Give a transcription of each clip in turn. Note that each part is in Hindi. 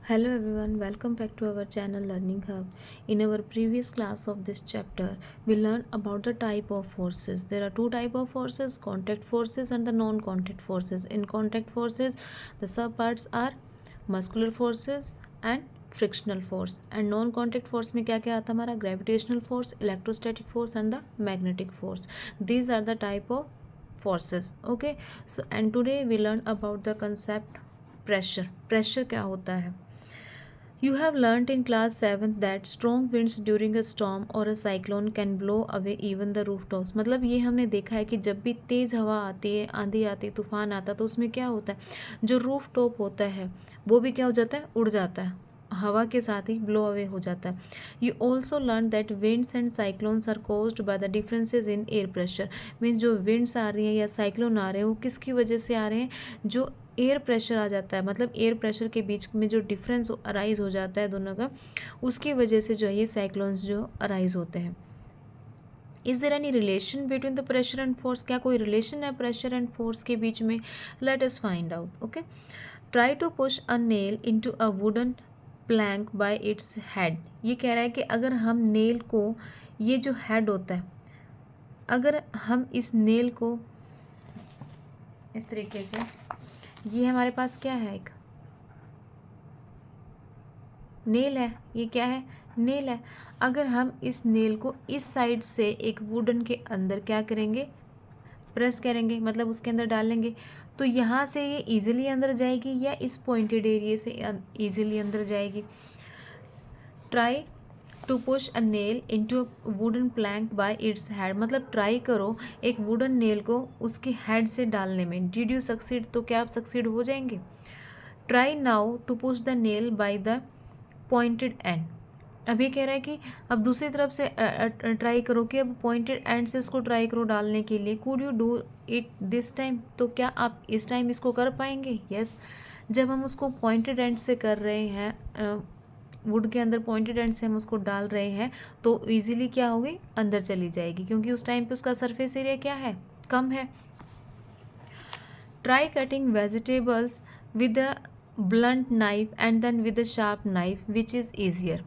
Hello everyone, welcome back to our channel Learning Hub. In our previous class of this chapter, we learned about the type of forces. There are two type of forces, contact forces and the non-contact forces. In contact forces, the subparts are muscular forces and frictional force. And non-contact force में क्या क्या आता है हमारा gravitational force, electrostatic force and the magnetic force. These are the type of forces. Okay, so and today we learn about the concept pressure. Pressure क्या होता है? You have learnt in class 7th that strong winds during a storm or a cyclone can blow away even the rooftops. मतलब ये हमने देखा है कि जब भी तेज़ हवा आती है, आंधी आती है, तूफान आता है, तो उसमें क्या होता है, जो रूफ टॉप होता है वो भी क्या हो जाता है, उड़ जाता है, हवा के साथ ही ब्लो अवे हो जाता है. You also learn that winds and cyclones are caused by the differences in air pressure. Means जो विंड्स आ रही हैं या साइक्लोन आ रहे हैं वो किसकी वजह से आ रहे हैं, जो एयर प्रेशर आ जाता है, मतलब एयर प्रेशर के बीच में जो डिफरेंस अराइज हो जाता है दोनों का, उसकी वजह से जो है ये साइक्लोन्स जो अराइज होते हैं. Is there any relation between the pressure and force? क्या कोई रिलेशन है प्रेशर एंड फोर्स के बीच में? Let us find out. Okay, try to push a nail into a wooden plank by its head. ये कह रहा है कि अगर हम नेल को, ये जो हेड होता है, अगर हम इस नेल को इस तरीके से, ये हमारे पास क्या है, एक नेल है, ये क्या है, नेल है. अगर हम इस नेल को इस साइड से एक वुडन के अंदर क्या करेंगे, प्रेस करेंगे, मतलब उसके अंदर डालेंगे, तो यहाँ से ये इजीली अंदर जाएगी या इस पॉइंटेड एरिया से इजीली अंदर जाएगी. Try to push a nail into wooden plank by its head. मतलब ट्राई करो एक वुडन नेल को उसके हेड से डालने में. Did you succeed? तो क्या आप सक्सीड हो जाएंगे. Try now to push the nail by the pointed end. अब ये कह रहा है कि अब दूसरी तरफ से ट्राई करो कि अब पॉइंटेड एंड से उसको ट्राई करो डालने के लिए. Could you do it this time? तो क्या आप इस टाइम इसको कर पाएंगे? यस. जब हम उसको पॉइंटेड एंड से कर रहे हैं, वुड के अंदर पॉइंटेड एंड से हम उसको डाल रहे हैं, तो इजीली क्या होगी, अंदर चली जाएगी, क्योंकि उस टाइम पे उसका सरफेस एरिया क्या है, कम है. Try cutting vegetables with a blunt knife and then with a sharp knife, which is easier.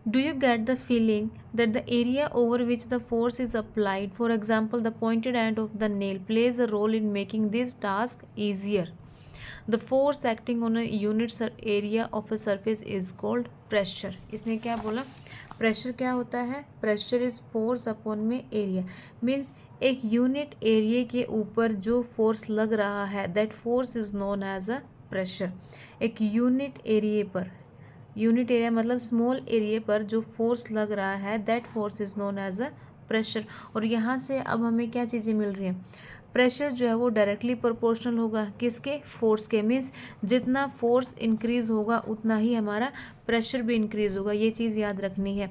Do you get the feeling that the area over which the force is applied, for example the pointed end of the nail, plays a role in making this task easier? The force acting on a unit area of a surface is called pressure. इसने क्या बोला, प्रेशर क्या होता है, प्रेशर इज फोर्स अपॉन में एरिया. मीन्स एक यूनिट एरिया के ऊपर जो फोर्स लग रहा है, that force is known as a pressure. एक यूनिट एरिया पर, यूनिट एरिया मतलब स्मॉल एरिया पर जो फोर्स लग रहा है, that force is known as a pressure. और यहाँ से अब हमें क्या चीज़ें मिल रही हैं, प्रेशर जो है वो डायरेक्टली प्रोपोर्शनल होगा किसके, फोर्स के. मीन्स जितना फोर्स इंक्रीज होगा उतना ही हमारा प्रेशर भी इंक्रीज होगा. ये चीज़ याद रखनी है,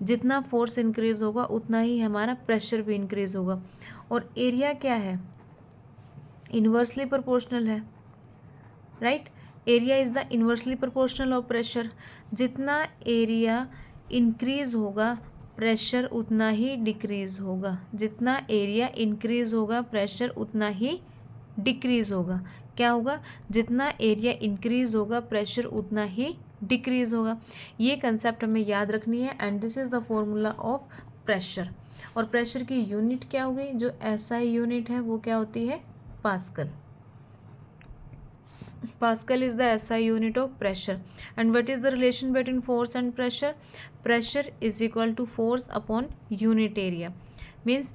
जितना फोर्स इंक्रीज होगा उतना ही हमारा प्रेशर भी इंक्रीज होगा. और एरिया क्या है, इन्वर्सली प्रोपोर्शनल है, right. Area is the inversely proportional of pressure. जितना एरिया इंक्रीज होगा प्रेशर उतना ही डिक्रीज होगा. जितना एरिया इंक्रीज होगा प्रेशर उतना ही डिक्रीज होगा. क्या होगा, जितना एरिया इंक्रीज होगा प्रेशर उतना ही डिक्रीज होगा. ये कंसेप्ट हमें याद रखनी है. And this is the formula of pressure. और प्रेशर की यूनिट क्या होगी, जो एसआई यूनिट है वो क्या होती है, pascal. Pascal is the SI unit of pressure. And what is the relation between force and pressure? Pressure is equal to force upon unit area. Means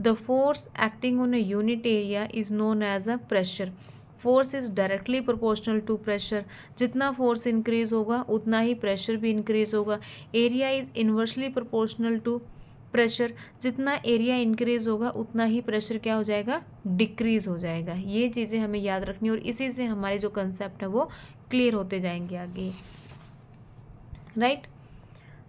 the force acting on a unit area is known as a pressure. Force is directly proportional to pressure. जितना फोर्स इंक्रीज होगा उतना ही प्रेशर भी इंक्रीज होगा. Area is inversely proportional to pressure. जितना एरिया इंक्रीज होगा उतना ही प्रेशर क्या हो जाएगा, डिक्रीज हो जाएगा. ये चीज़ें हमें याद रखनी और इसी से हमारे जो कंसेप्ट है वो क्लियर होते जाएंगे आगे, right.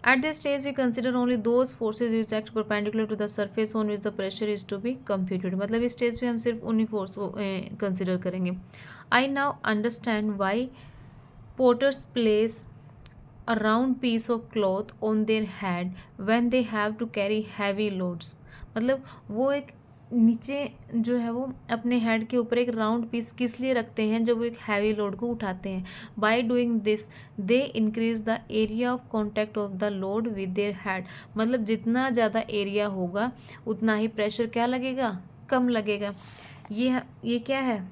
At this stage, we consider only those forces which act perpendicular to the surface on which the pressure is to be computed. मतलब इस स्टेज पे हम सिर्फ उन्हीं फोर्स को कंसिडर करेंगे. I now understand why potters place a round piece of cloth on their head when they have to carry heavy loads. मतलब वो एक नीचे जो है वो अपने हेड के ऊपर एक राउंड पीस किस लिए रखते हैं, जब वो एक हैवी लोड को उठाते हैं। By doing this they increase the area of contact of the load with their head. मतलब जितना ज़्यादा एरिया होगा उतना ही प्रेशर क्या लगेगा, कम लगेगा। ये क्या है,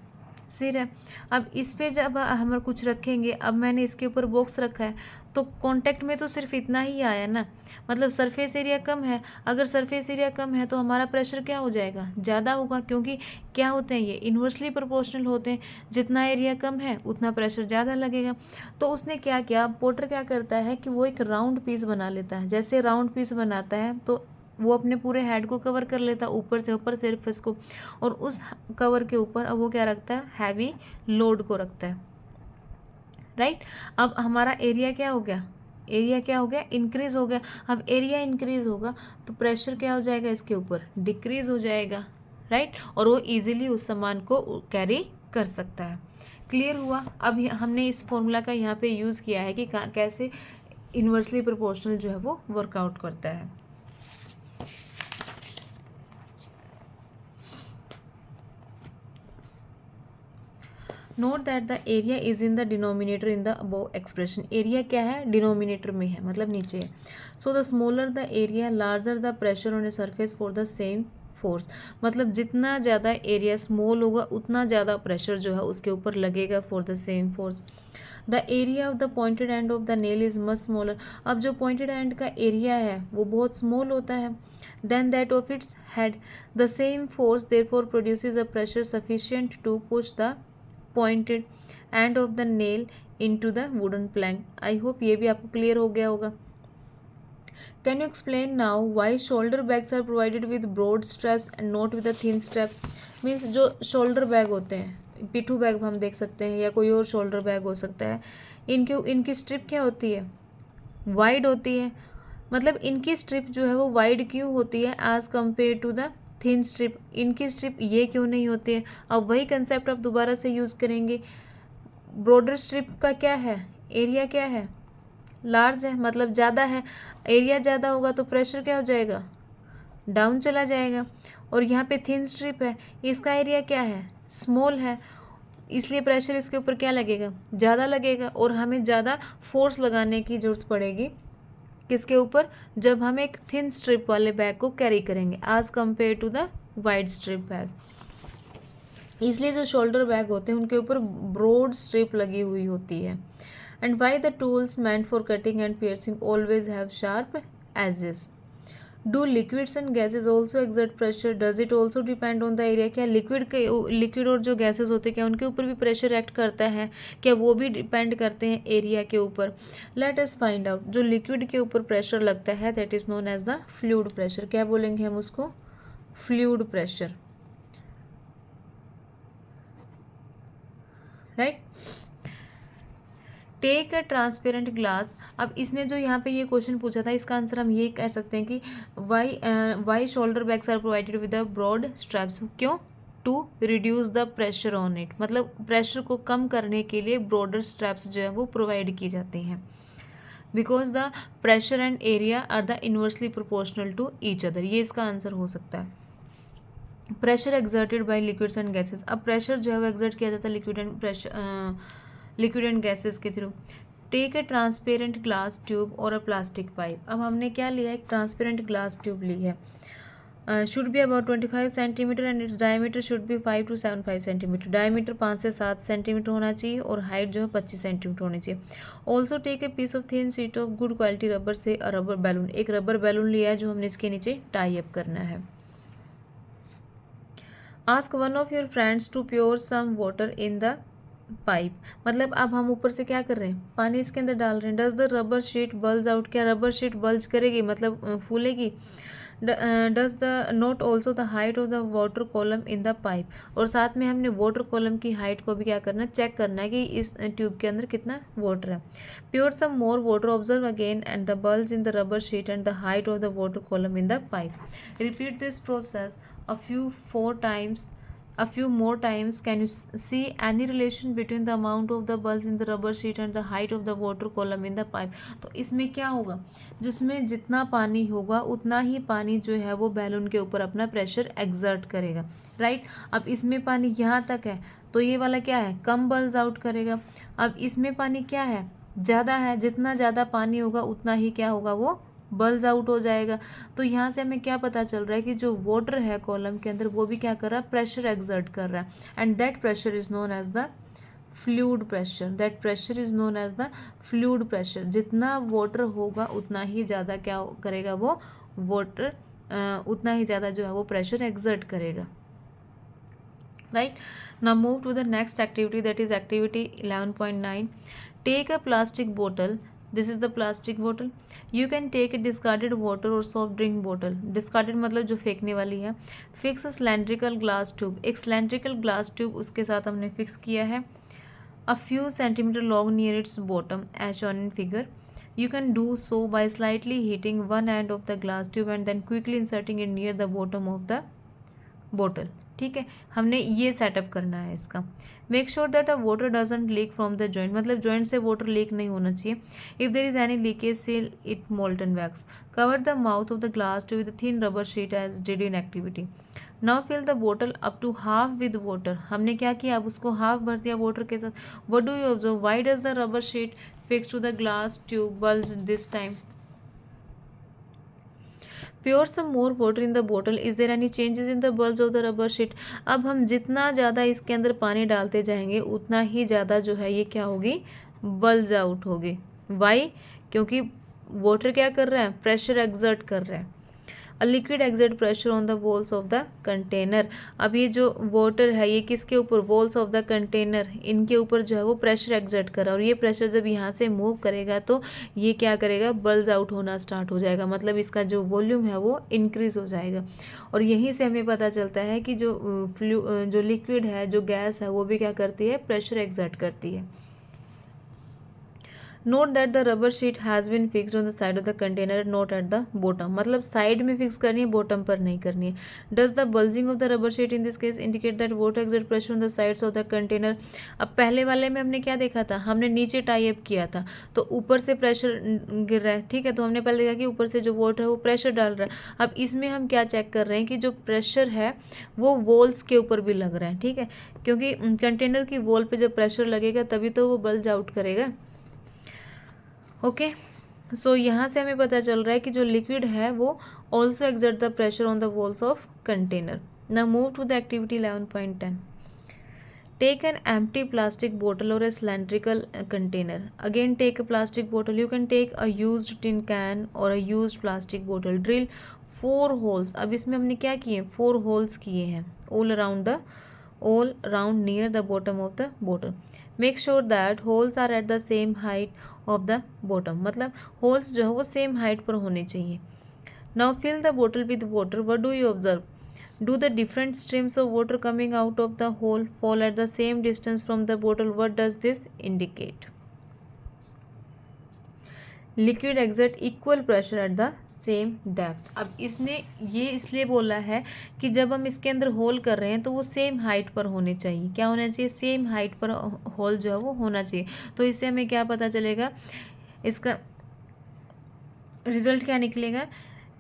सिर है। अब इस पे जब हम कुछ रखेंगे, अब मैंने इसके ऊपर बॉक्स रखा है तो कांटेक्ट में तो सिर्फ इतना ही आया ना, मतलब सरफेस एरिया कम है। अगर सरफेस एरिया कम है तो हमारा प्रेशर क्या हो जाएगा, ज़्यादा होगा, क्योंकि क्या होते हैं ये इन्वर्सली प्रोपोर्शनल होते हैं। जितना एरिया कम है उतना प्रेशर ज़्यादा लगेगा। तो उसने क्या किया, पोर्टर क्या करता है कि वो एक राउंड पीस बना लेता है। जैसे राउंड पीस बनाता है तो वो अपने पूरे हेड को कवर कर लेता है ऊपर से, ऊपर सरफेस को, और उस कवर के ऊपर अब वो क्या रखता है, हैवी लोड को रखता है। राइट। अब हमारा एरिया क्या हो गया, एरिया क्या हो गया, इंक्रीज हो गया। अब एरिया इंक्रीज होगा तो प्रेशर क्या हो जाएगा, इसके ऊपर डिक्रीज हो जाएगा। राइट। और वो इजीली उस सामान को कैरी कर सकता है। क्लियर हुआ। अब हमने इस फॉर्मूला का यहाँ पे यूज़ किया है कि कैसे इन्वर्सली प्रोपोर्शनल जो है वो वर्कआउट करता है। Note that the area is in the denominator in the above expression. Area क्या है, डिनोमिनेटर में है, मतलब नीचे है। So the smaller the area larger the pressure on a surface for the same force. मतलब जितना ज़्यादा एरिया स्मॉल होगा उतना ज़्यादा प्रेशर जो है उसके ऊपर लगेगा for the same force. The area of the pointed end of the nail is much smaller. अब जो पॉइंटेड एंड का एरिया है वो बहुत स्मॉल होता है then that of its head. The same force therefore produces a pressure sufficient to push the pointed end of the nail into the wooden plank. I hope ये भी आपको क्लियर हो गया होगा। Can you explain now why shoulder bags are provided with broad straps and not with a thin strap. Means जो शोल्डर बैग होते हैं, पिठू बैग हम देख सकते हैं या कोई और शोल्डर बैग हो सकता है, इनकी स्ट्रिप क्या होती है, वाइड होती है। मतलब इनकी स्ट्रिप जो है वो वाइड क्यों होती है as compare to the thin strip, इनकी स्ट्रिप ये क्यों नहीं होती है। अब वही कंसेप्ट आप दोबारा से यूज़ करेंगे। ब्रॉडर स्ट्रिप का क्या है, एरिया क्या है, लार्ज है, मतलब ज़्यादा है। एरिया ज़्यादा होगा तो प्रेशर क्या हो जाएगा, डाउन चला जाएगा। और यहाँ पे थिन स्ट्रिप है, इसका एरिया क्या है, स्मॉल है, इसलिए प्रेशर इसके ऊपर क्या लगेगा, ज़्यादा लगेगा। और हमें ज़्यादा फोर्स लगाने की ज़रूरत पड़ेगी किसके ऊपर, जब हम एक थिन स्ट्रिप वाले बैग को कैरी करेंगे as compare to the wide strip bag. इसलिए जो शोल्डर बैग होते हैं उनके ऊपर ब्रॉड स्ट्रिप लगी हुई होती है। And why the tools meant for cutting and piercing always have sharp edges. Do liquids and gases also exert pressure, does it also depend on the area. क्या लिक्विड और जो गैसेज होते हैं क्या उनके ऊपर भी प्रेशर एक्ट करता है, क्या वो भी डिपेंड करते हैं एरिया के ऊपर। Let us find out. जो लिक्विड के ऊपर प्रेशर लगता है that is known as the fluid pressure. क्या बोलेंगे हम उसको, fluid pressure. Right. Take a transparent glass. अब इसने जो यहाँ पे ये क्वेश्चन पूछा था इसका आंसर हम ये कह सकते हैं कि why shoulder bags are provided with the broad straps. क्यों, to reduce the pressure on it, मतलब प्रेशर को कम करने के लिए ब्रॉडर स्ट्रैप्स जो है वो प्रोवाइड की जाती हैं। Because the pressure and area are the inversely proportional to each other. ये इसका आंसर हो सकता है। Pressure exerted by liquids and gases. अब प्रेशर जो है वो एक्सर्ट किया जाता है लिक्विड एंड गैसेस के through. Take a transparent glass tube और अ प्लास्टिक पाइप। अब हमने क्या लिया, एक ट्रांसपेरेंट ग्लास ट्यूब ली है। Should be about 25 centimetre and its diameter should be 5 to 7 centimetre. Diameter 5 से 7 सेंटीमीटर होना चाहिए और हाइट जो है 25 सेंटीमीटर होनी चाहिए। Also take a piece of thin sheet of good quality rubber से अ रबर बैलून। एक रबर बैलून लिया है जो हमने इसके नीचे टाई अप करना है। Ask one of your friends to pour some water in the pipe. मतलब अब हम ऊपर से क्या कर रहे हैं, पानी इसके अंदर डाल रहे हैं। Does the rubber sheet bulge out. क्या रबर शीट बल्ज करेगी, मतलब फूलेगी। Does the note also the height of the water column in the pipe. और साथ में हमने वाटर कॉलम की हाइट को भी क्या करना है, चेक करना है कि इस ट्यूब के अंदर कितना वाटर है। Pour some more water, observe again and the bulge in the rubber sheet and the height of the water column in the pipe. Repeat this process a few 4 times a few more times. Can you see any relation between the amount of the bubbles in the rubber sheet and the height of the water column in the pipe? तो इसमें क्या होगा, जिसमें जितना पानी होगा उतना ही पानी जो है वो बैलून के ऊपर अपना प्रेशर एक्सर्ट करेगा, राइट। अब इसमें पानी यहाँ तक है तो ये वाला क्या है, कम बल्स आउट करेगा। अब इसमें पानी क्या है, ज़्यादा है, जितना ज़्यादा पानी होगा उतना ही क्या होगा, वो बल्स आउट हो जाएगा। तो यहाँ से हमें क्या पता चल रहा है कि जो वाटर है कॉलम के अंदर वो भी क्या कर रहा है, प्रेशर एक्सर्ट कर रहा है, and that pressure is known as the fluid pressure. That pressure is known as the fluid pressure. जितना वाटर होगा उतना ही ज़्यादा क्या करेगा, वो वाटर उतना ही ज़्यादा जो है वो प्रेशर एक्सर्ट करेगा, right? Now move to the next activity, that is activity 11.9. Take a plastic bottle. This is the plastic bottle. You can take a discarded water or soft drink bottle. Discarded मतलब जो फेंकने वाली है. Fix a cylindrical glass tube. एक cylindrical glass tube उसके साथ हमने fix किया है. A few centimeter long near its bottom as shown in figure. You can do so by slightly heating one end of the glass tube and then quickly inserting it near the bottom of the bottle. ठीक है, हमने ये सेटअप करना है इसका। Make sure that a water doesn't leak from the joint, मतलब जॉइंट से वाटर लीक नहीं होना चाहिए। If there is any leakage seal it molten wax. Cover the mouth of the glass too with thin rubber sheet as did in activity. Now fill the bottle up to half with water. हमने क्या किया, अब उसको हाफ भर दिया वाटर के साथ। What do you observe, why does the rubber sheet fix to the glass tube bulge this time? Pour some more water in the bottle. Is there any changes in the bulge of the rubber sheet? अब हम जितना ज़्यादा इसके अंदर पानी डालते जाएंगे उतना ही ज़्यादा जो है ये क्या होगी, बल्ज आउट होगी। वाई? क्योंकि वाटर क्या कर रहा है, प्रेशर एक्सर्ट कर रहा है। A liquid exert pressure on the walls of the container. अब ये जो वाटर है ये किसके ऊपर, वॉल्स ऑफ द कंटेनर, इनके ऊपर जो है वो प्रेशर एक्सर्ट कर रहा है, और ये प्रेशर जब यहाँ से मूव करेगा तो ये क्या करेगा, बल्ज आउट होना स्टार्ट हो जाएगा, मतलब इसका जो वॉल्यूम है वो इंक्रीज हो जाएगा। और यहीं से हमें पता चलता है कि जो लिक्विड है, जो गैस है, वो भी क्या करती है, प्रेशर एक्सर्ट करती है। Note that the rubber sheet has been fixed on the side of the container, not at the bottom, मतलब साइड में फिक्स करनी है, बॉटम पर नहीं करनी है। Does the bulging of the rubber sheet in this case indicate that water exert pressure on the sides of the container. अब पहले वाले में हमने क्या देखा था, हमने नीचे टाई अप किया था तो ऊपर से प्रेशर गिर रहा है, ठीक है, तो हमने पहले देखा कि ऊपर से जो वाटर है वो प्रेशर डाल रहा है। अब इसमें हम क्या चेक कर रहे हैं कि जो प्रेशर है वो वॉल्स के ऊपर भी लग रहा है, ठीक है, क्योंकि कंटेनर की वॉल पे जब प्रेशर लगेगा तभी तो वो बल्ज आउट करेगा। ओके, सो यहाँ से हमें पता चल रहा है कि जो लिक्विड है वो also exert the pressure on the walls of container. Now move to the activity 11.10. Take an empty plastic bottle or a cylindrical container. Again, take a plastic bottle. You can take a used tin can or a used plastic bottle. Drill 4 holes. अब इसमें हमने क्या किए, 4 holes किए हैं all around near the bottom of the bottle. Make sure that holes are at the same height of the bottom. मतलब holes जो है वो same height पर होने चाहिए. Now fill the bottle with water. What do you observe? Do the different streams of water coming out of the hole fall at the same distance from the bottle? What does this indicate? Liquid exert equal pressure at the same depth. अब इसने ये इसलिए बोला है कि जब हम इसके अंदर होल कर रहे हैं तो वो सेम हाइट पर होने चाहिए। क्या होना चाहिए, सेम हाइट पर होल जो है वो होना चाहिए। तो इससे हमें क्या पता चलेगा, इसका रिजल्ट क्या निकलेगा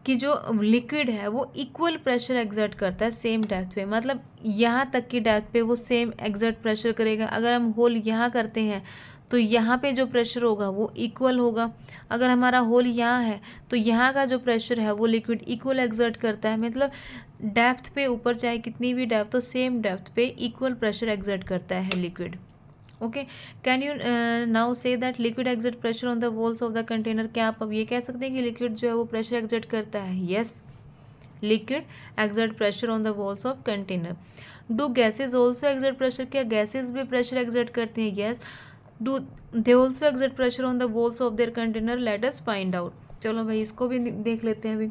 कि जो लिक्विड है वो इक्वल प्रेशर एक्सर्ट करता है सेम डेप्थ पे, मतलब यहाँ तक की डेप्थ पे वो सेम एक्सर्ट प्रेशर करेगा। अगर हम होल यहाँ करते हैं तो यहाँ पे जो प्रेशर होगा वो इक्वल होगा। अगर हमारा होल यहाँ है तो यहाँ का जो प्रेशर है वो लिक्विड इक्वल एक्सर्ट करता है, मतलब डेप्थ पे ऊपर चाहे कितनी भी डेप्थ हो, सेम डेप्थ पे इक्वल प्रेशर एक्सर्ट करता है liquid. Okay, can you now say that liquid exert pressure on the walls of the container. क्या आप अब ये कह सकते हैं कि लिक्विड जो है वो प्रेशर एक्सर्ट करता है? Yes, liquid exert pressure on the walls of container. Do gases also exert pressure? क्या गैसेज भी प्रेशर एक्सर्ट करती हैं? Yes. Do they also exert pressure on the walls of their container? Late us find out. चलो भाई इसको भी देख लेते हैं अभी।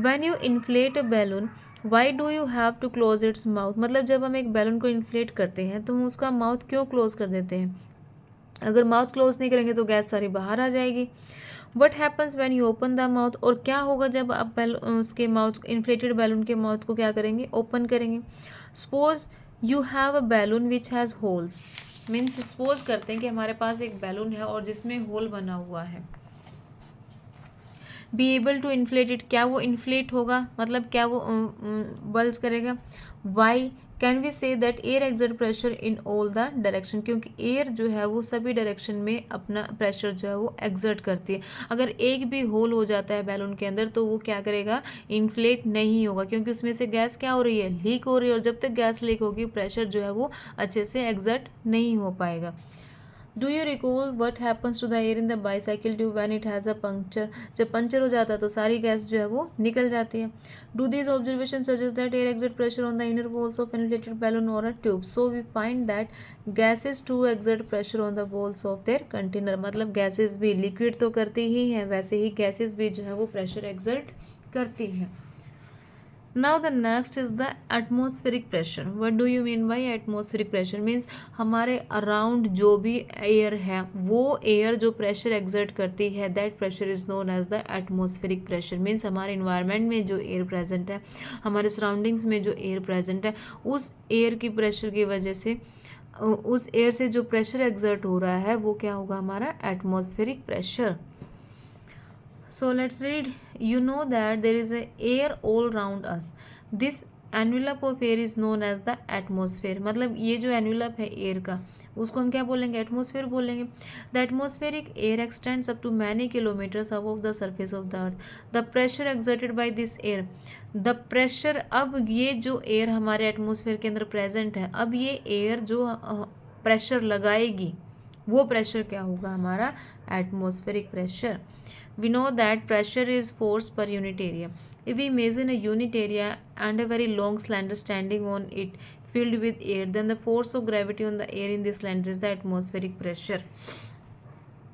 When you inflate a balloon, why do you have to close its mouth? मतलब जब हम एक बैलून को इन्फ्लेट करते हैं तो हम उसका माउथ क्यों क्लोज कर देते हैं? अगर माउथ क्लोज नहीं करेंगे तो गैस सारी बाहर आ जाएगी। What happens when you open the mouth? और क्या होगा जब आप उसके माउथ, इन्फ्लेटेड बैलून के माउथ को क्या करेंगे, ओपन करेंगे? Suppose you have a balloon which has holes, means suppose करते हैं कि हमारे पास एक बैलून है और जिसमें होल बना हुआ है। Be able to inflate it, क्या वो इन्फ्लेट होगा, मतलब क्या वो बल्ज करेगा। Why can we say that air exert pressure in all the direction, क्योंकि एयर जो है वो सभी डायरेक्शन में अपना प्रेशर जो है वो एक्सर्ट करती है। अगर एक भी होल हो जाता है बैलून के अंदर तो वो क्या करेगा, इन्फ्लेट नहीं होगा, क्योंकि उसमें से गैस क्या हो रही है, लीक हो रही है, और जब तक गैस लीक होगी प्रेशर जो है वो अच्छे से एक्सर्ट नहीं हो पाएगा। Do you recall what happens to the air in the bicycle tube when it has a puncture, जब पंचर हो जाता है तो सारी गैस जो है वो निकल जाती है। Do this observation suggest that air exert pressure on the inner walls of inflated balloon और a tube, so we find that gases to exert pressure on the walls of their container, मतलब गैसेज भी लिक्विड तो करती ही हैं, वैसे ही गैसेज भी जो है वो प्रेशर एक्सर्ट करती हैं। Now the next is the atmospheric pressure. What do you mean by atmospheric pressure, means हमारे अराउंड जो भी एयर है वो एयर जो प्रेशर एक्सर्ट करती है, that pressure is known as the atmospheric pressure. Means हमारे इन्वायरमेंट में जो एयर प्रेजेंट है, हमारे सराउंडिंग्स में जो एयर प्रेजेंट है, उस एयर की प्रेशर की वजह से, उस एयर से जो प्रेशर एक्सर्ट हो रहा है वो क्या होगा, हमारा atmospheric pressure. So let's read. You know that there is a air all around us. This envelope of air is known as the atmosphere. मतलब ये जो envelope है एयर का, उसको हम क्या बोलेंगे, एटमोसफेयर बोलेंगे। The atmospheric air extends up to many kilometres above the surface of the earth. The pressure exerted by this air, the pressure, अब ये जो एयर हमारे एटमोसफेयर के अंदर प्रेजेंट है, अब ये एयर जो प्रेशर लगाएगी वो प्रेशर क्या होगा, हमारा atmospheric pressure. We know that pressure is force per unit area. If we imagine a unit area and a very long cylinder standing on it filled with air, then the force of gravity on the air in this cylinder is the atmospheric pressure.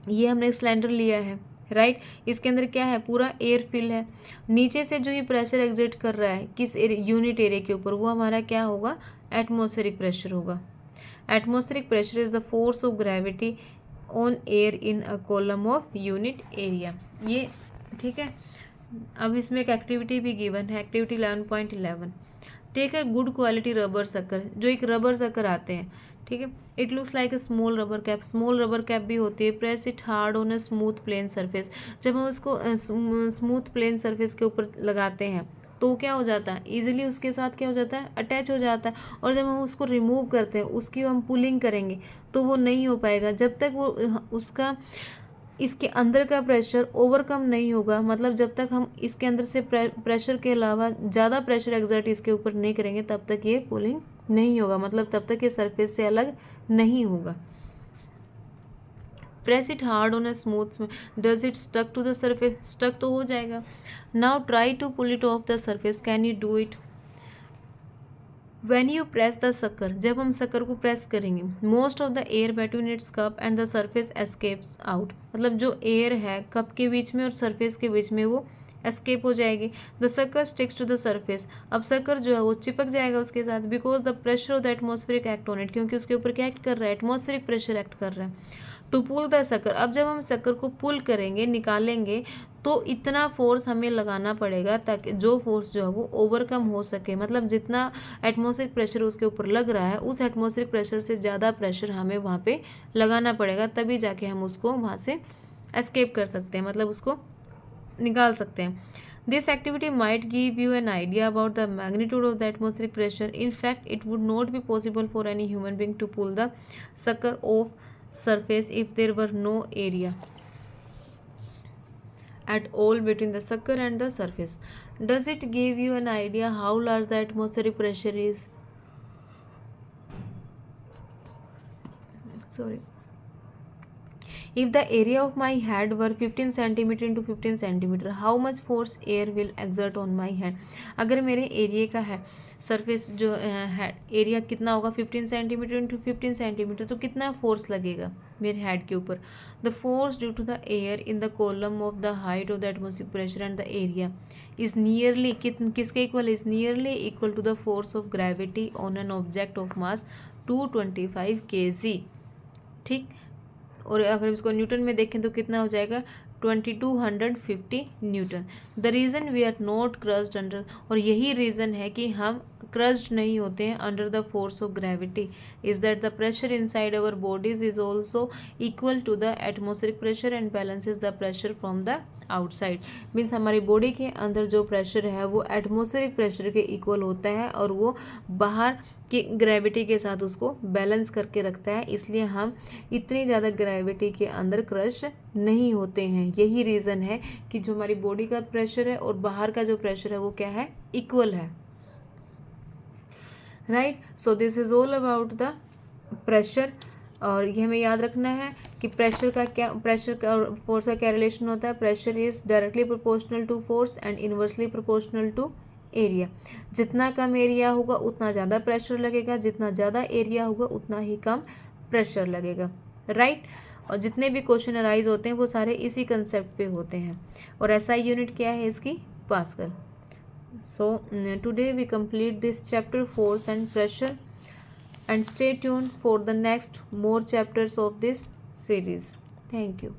ये हमने एक सिलेंडर लिया है, राइट, इसके अंदर क्या है, पूरा एयर फिल है। नीचे से जो ये प्रेशर एग्जर्ट कर रहा है किस यूनिट एरिया के ऊपर, वो हमारा क्या होगा, एटमोस्फेरिक प्रेशर होगा। Atmospheric pressure is the force of gravity on air in a column of unit area. ये ठीक है। अब इसमें एक एक्टिविटी भी गिवन है, activity 11.11। Take a good quality rubber sucker, जो एक रबर सकर आते हैं, ठीक है। It looks like a small rubber cap, small rubber cap भी होती है। Press it hard on a smooth plane surface, जब हम उसको स्मूथ प्लेन सरफेस के ऊपर लगाते हैं तो क्या हो जाता है, इजीली उसके साथ क्या हो जाता है, अटैच हो जाता है। और जब हम उसको रिमूव करते हैं, उसकी हम पुलिंग करेंगे तो वो नहीं हो पाएगा, जब तक वो उसका इसके अंदर का प्रेशर ओवरकम नहीं होगा, मतलब जब तक हम इसके अंदर से प्रेशर के अलावा ज़्यादा प्रेशर एक्सर्ट इसके ऊपर नहीं करेंगे तब तक ये पुलिंग नहीं होगा, मतलब तब तक ये सरफेस से अलग नहीं होगा। Press it hard on a smooth, does it stuck to the surface, stuck तो हो जाएगा। Now try to pull it off the surface, can you do it. When you press the sucker, जब हम सकर को प्रेस करेंगे, most of the air between its cup and the surface escapes out, मतलब जो एयर है कप के बीच में और सरफेस के बीच में वो एस्केप हो जाएगी। The sucker sticks to the surface, अब सकर जो है वो चिपक जाएगा उसके साथ, because the pressure of the atmospheric act on it, क्योंकि उसके ऊपर क्या एक्ट कर रहा है, एटमोस्फेरिक प्रेशर एक्ट कर रहा है। टू पुल द सकर, अब जब हम सकर को पुल करेंगे, निकालेंगे, तो इतना फोर्स हमें लगाना पड़ेगा ताकि जो फोर्स जो है वो ओवरकम हो सके, मतलब जितना एटमॉस्फेरिक प्रेशर उसके ऊपर लग रहा है उस एटमॉस्फेरिक प्रेशर से ज़्यादा प्रेशर हमें वहाँ पे लगाना पड़ेगा, तभी जाके हम उसको वहाँ से एस्केप कर सकते हैं, मतलब उसको निकाल सकते हैं। This activity might give you an idea about the magnitude of the atmospheric pressure. In fact it would not be possible for any human being to pull the sucker off surface if there were no area at all between the sucker and the surface. Does it give you an idea how large the atmospheric pressure is? Sorry. If the area of my head were 15 centimeter into 15 centimeter, how much force air will exert on my head? अगर मेरे एरिया का है सरफेस जो है एरिया कितना होगा 15 सेंटीमीटर इंटू 15 सेंटीमीटर, तो कितना फोर्स लगेगा मेरे हेड के ऊपर। The force due to the air in the column of the height of the atmospheric pressure and the area is nearly, किसके equal, is nearly equal to the force of gravity on an object of mass 225 kg। ठीक, और अगर इसको न्यूटन में देखें तो कितना हो जाएगा 2250 newton. The reason we are not crushed under, और यही रीज़न है कि हम क्रस्ड नहीं होते हैं under the force of gravity, is that the pressure inside our bodies is also equal to the atmospheric pressure and balances the pressure from the outside. Means हमारी बॉडी के अंदर जो प्रेशर है वो एटमोस्फेरिक प्रेशर के इक्वल होता है और वो बाहर की ग्रेविटी के साथ उसको बैलेंस करके रखता है, इसलिए हम इतनी ज़्यादा ग्रेविटी के अंदर क्रश नहीं होते हैं। यही रीज़न है कि जो हमारी बॉडी का प्रेशर है और बाहर का जो प्रेशर है वो क्या है, इक्वल है। Right, so this is all about the pressure. और ये हमें याद रखना है कि प्रेशर का और फोर्स का क्या रिलेशन होता है। Pressure is directly proportional to force and inversely proportional to area. जितना कम एरिया होगा उतना ज़्यादा प्रेशर लगेगा, जितना ज़्यादा एरिया होगा उतना ही कम प्रेशर लगेगा। राइट, और जितने भी क्वेश्चन अराइज होते हैं वो सारे इसी कंसेप्ट पे होते हैं। और एसआई यूनिट क्या है इसकी, pascal. So today we complete this chapter force and pressure, and stay tuned for the next more chapters of this series. Thank you.